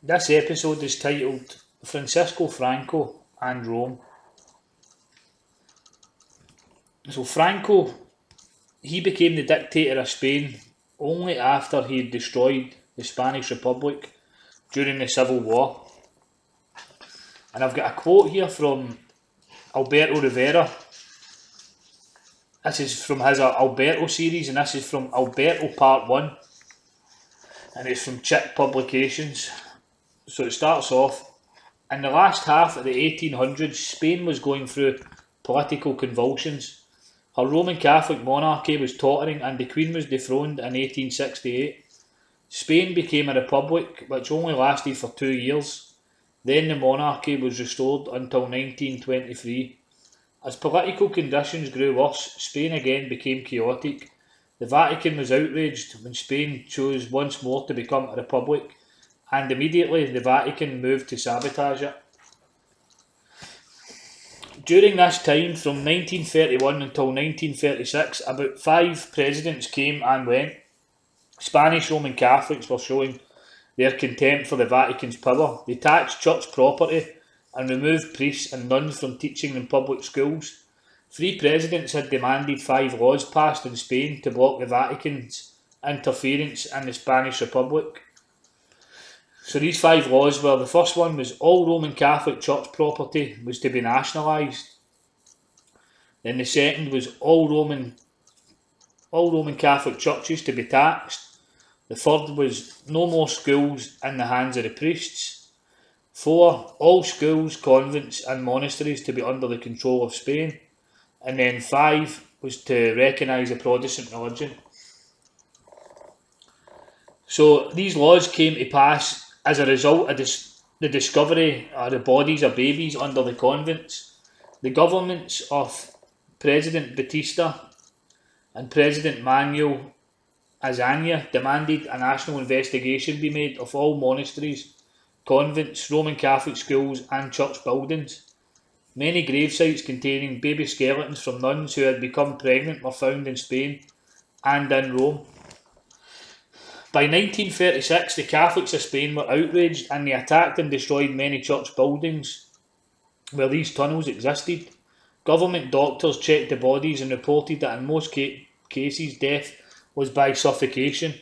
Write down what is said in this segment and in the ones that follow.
This episode is titled Franco and Rome. So Franco, he became the dictator of Spain only after he had destroyed the Spanish Republic during the Civil War. And I've got a quote here from Alberto Rivera. This is from his Alberto series, and this is from Alberto Part 1. And it's from Chick Publications. So it starts off, in the last half of the 1800s, Spain was going through political convulsions. Her Roman Catholic monarchy was tottering and the Queen was dethroned in 1868. Spain became a republic which only lasted for 2 years. Then the monarchy was restored until 1923. As political conditions grew worse, Spain again became chaotic. The Vatican was outraged when Spain chose once more to become a republic, and immediately the Vatican moved to sabotage it. During this time, from 1931 until 1936, about 5 presidents came and went. Spanish Roman Catholics were showing their contempt for the Vatican's power. They taxed church property and removed priests and nuns from teaching in public schools. 3 presidents had demanded 5 laws passed in Spain to block the Vatican's interference in the Spanish Republic. So these 5 laws were, the first one was all Roman Catholic church property was to be nationalised. Then the second was all Roman Catholic churches to be taxed. The third was no more schools in the hands of the priests. 4, all schools, convents and monasteries to be under the control of Spain. And then 5 was to recognise the Protestant religion. So these laws came to pass as a result of the discovery of the bodies of babies under the convents. The governments of President Batista and President Manuel Azaña demanded a national investigation be made of all monasteries, convents, Roman Catholic schools and church buildings. Many gravesites containing baby skeletons from nuns who had become pregnant were found in Spain and in Rome. By 1936, the Catholics of Spain were outraged and they attacked and destroyed many church buildings where these tunnels existed. Government doctors checked the bodies and reported that in most cases death was by suffocation.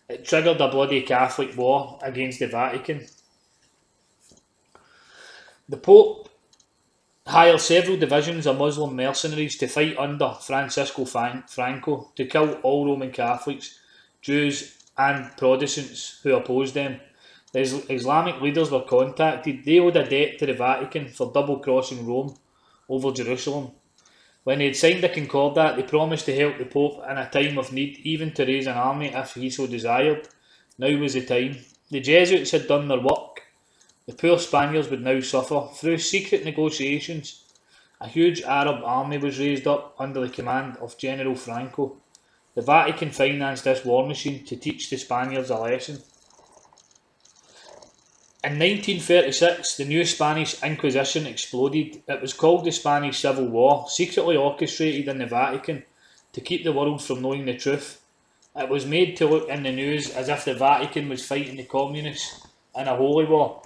It triggered a bloody Catholic war against the Vatican. The Pope hired several divisions of Muslim mercenaries to fight under Franco to kill all Roman Catholics, Jews and Protestants who opposed them. The Islamic leaders were contacted. They owed a debt to the Vatican for double-crossing Rome over Jerusalem. When they had signed a concordat, they promised to help the Pope in a time of need, even to raise an army if he so desired. Now was the time. The Jesuits had done their work. The poor Spaniards would now suffer. Through secret negotiations, a huge Arab army was raised up under the command of General Franco. The Vatican financed this war machine to teach the Spaniards a lesson. In 1936, the new Spanish Inquisition exploded. It was called the Spanish Civil War, secretly orchestrated in the Vatican to keep the world from knowing the truth. It was made to look in the news as if the Vatican was fighting the communists in a holy war.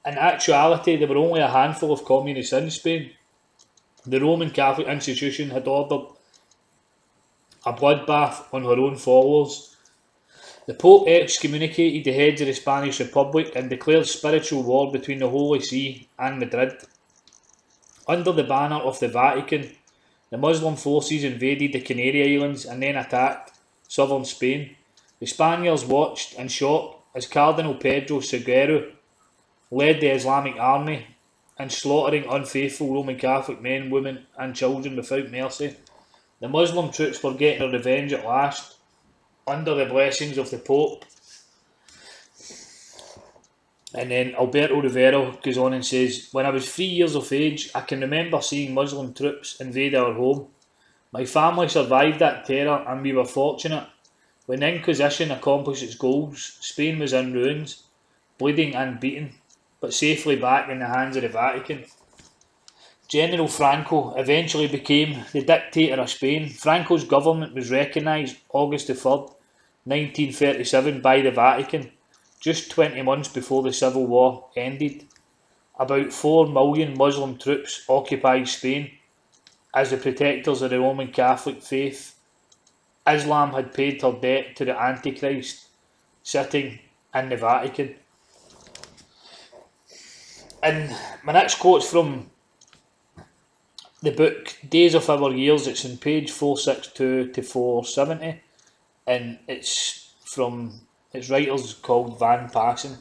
In actuality, there were only a handful of communists in Spain. The Roman Catholic institution had ordered a bloodbath on her own followers. The Pope excommunicated the heads of the Spanish Republic and declared spiritual war between the Holy See and Madrid. Under the banner of the Vatican, the Muslim forces invaded the Canary Islands and then attacked southern Spain. The Spaniards watched in shock as Cardinal Pedro Seguero led the Islamic army in slaughtering unfaithful Roman Catholic men, women and children without mercy. The Muslim troops were getting their revenge at last, under the blessings of the Pope. And then Alberto Rivera goes on and says, when I was 3 years of age, I can remember seeing Muslim troops invade our home. My family survived that terror and we were fortunate. When the Inquisition accomplished its goals, Spain was in ruins, bleeding and beaten, but safely back in the hands of the Vatican. General Franco eventually became the dictator of Spain. Franco's government was recognised August the 3rd, 1937 by the Vatican. just 20 months before the Civil War ended, about 4 million Muslim troops occupied Spain as the protectors of the Roman Catholic faith. Islam had paid her debt to the Antichrist sitting in the Vatican. And my next quote's from the book Days of Our Years. It's on page 462 to 470, and its writer's called Van Passen.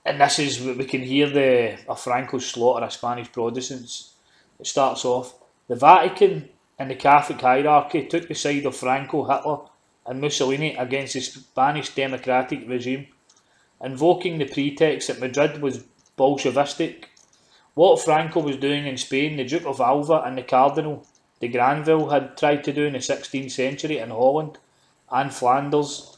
And this is what we can hear of Franco's slaughter of Spanish Protestants. It starts off: the Vatican and the Catholic hierarchy took the side of Franco, Hitler and Mussolini against the Spanish democratic regime, invoking the pretext that Madrid was Bolshevistic. What Franco was doing in Spain, the Duke of Alva and the Cardinal de Granville had tried to do in the 16th century in Holland and Flanders,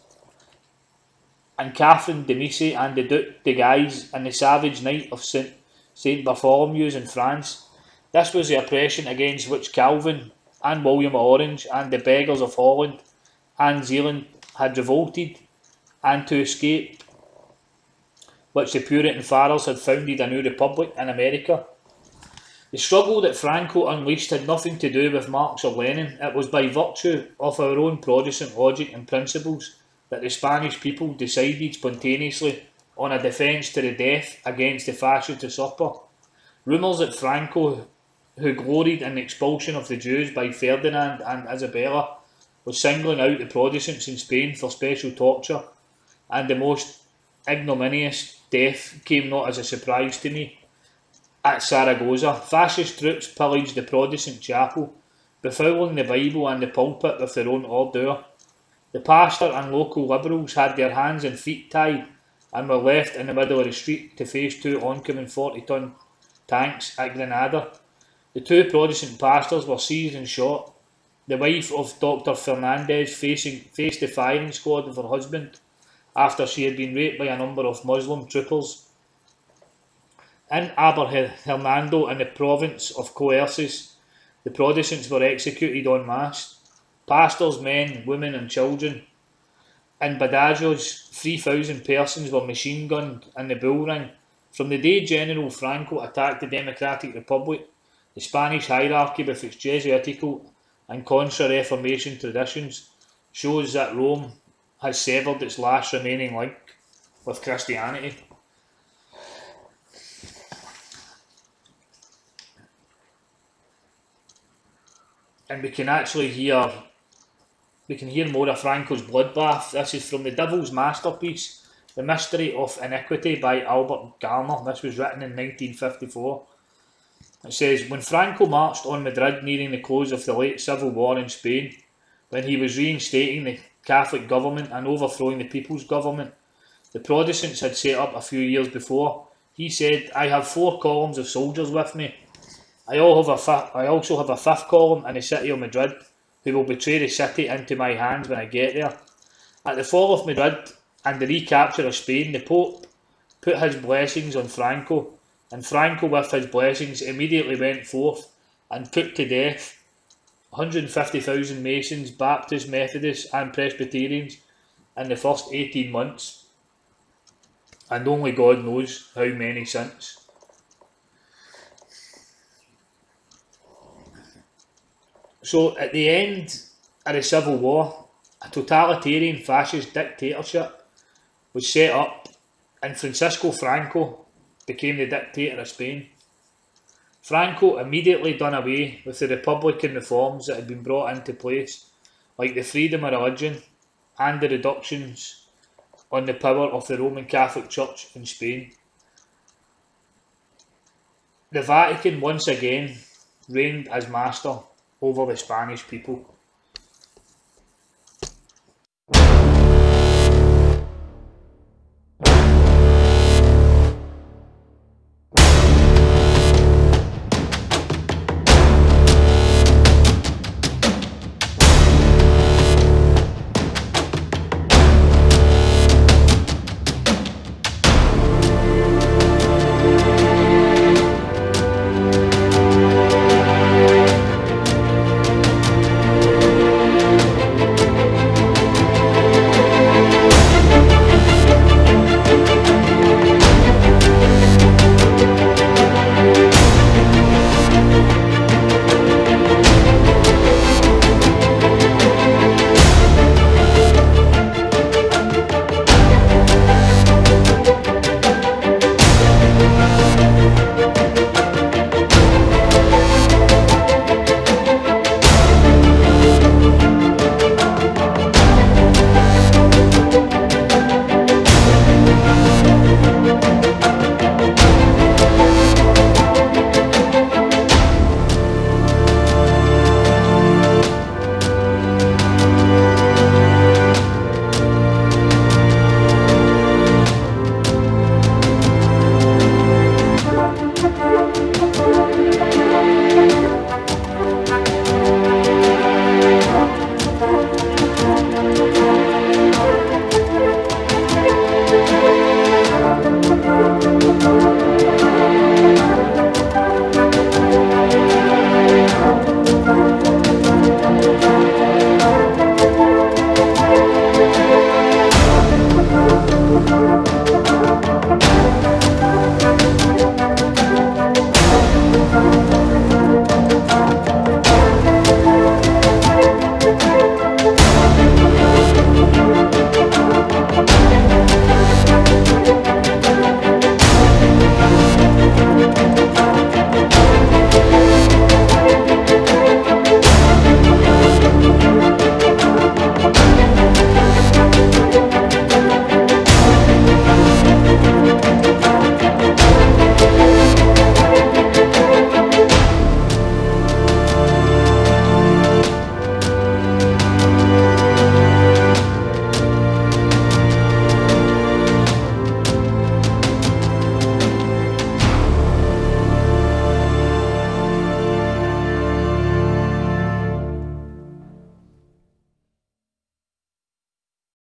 and Catherine de' Medici and the Duc de Guise and the savage Knight of Saint Bartholomew's in France. This was the oppression against which Calvin and William of Orange and the beggars of Holland and Zealand had revolted, and to escape which the Puritan fathers had founded a new republic in America. The struggle that Franco unleashed had nothing to do with Marx or Lenin. It was by virtue of our own Protestant logic and principles that the Spanish people decided spontaneously on a defence to the death against the fascist usurper. Rumours that Franco, who gloried in the expulsion of the Jews by Ferdinand and Isabella, was singling out the Protestants in Spain for special torture and the most ignominious death came not as a surprise to me. At Saragossa, fascist troops pillaged the Protestant chapel, befouling the Bible and the pulpit with their own ordure. The pastor and local liberals had their hands and feet tied and were left in the middle of the street to face 2 oncoming 40-ton tanks at Granada. The 2 Protestant pastors were seized and shot. The wife of Dr. Fernandez faced the firing squad of her husband after she had been raped by a number of Muslim troopers. In Aber Hernando in the province of Coerces, the Protestants were executed en masse. Pastors, men, women and children. In Badajoz, 3,000 persons were machine gunned in the bull ring. From the day General Franco attacked the Democratic Republic, the Spanish hierarchy with its Jesuitical and Contra-Reformation traditions shows that Rome has severed its last remaining link with Christianity. And we can hear more of Franco's bloodbath. This is from the Devil's Masterpiece, The Mystery of Iniquity by Albert Garner. This was written in 1954. It says, when Franco marched on Madrid nearing the close of the late civil war in Spain, when he was reinstating the Catholic government and overthrowing the people's government the Protestants had set up a few years before, he said, I have 4 columns of soldiers with me. I also have a 5th column in the city of Madrid, who will betray the city into my hands when I get there. At the fall of Madrid and the recapture of Spain, the Pope put his blessings on Franco, and Franco with his blessings immediately went forth and put to death 150,000 Masons, Baptists, Methodists and Presbyterians in the first 18 months, and only God knows how many since. So at the end of the Civil War, a totalitarian fascist dictatorship was set up and Francisco Franco became the dictator of Spain. Franco immediately done away with the republican reforms that had been brought into place, like the freedom of religion and the reductions on the power of the Roman Catholic Church in Spain. The Vatican once again reigned as master over the Spanish people.